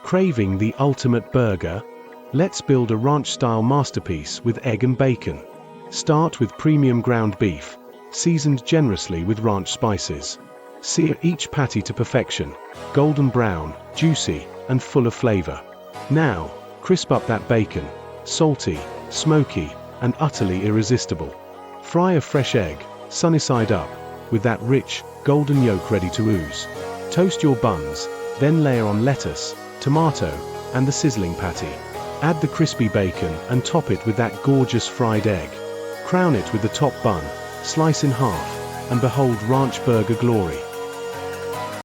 Craving the ultimate burger? Let's build a ranch-style masterpiece with egg and bacon. Start with premium ground beef, seasoned generously with ranch spices. Sear each patty to perfection, golden brown, juicy, and full of flavor. Now, crisp up that bacon, salty, smoky, and utterly irresistible. Fry a fresh egg, sunny side up, with that rich, golden yolk ready to ooze. Toast your buns, then layer on lettuce, tomato, and the sizzling patty. Add the crispy bacon and top it with that gorgeous fried egg. Crown it with the top bun, slice in half, and behold ranch burger glory.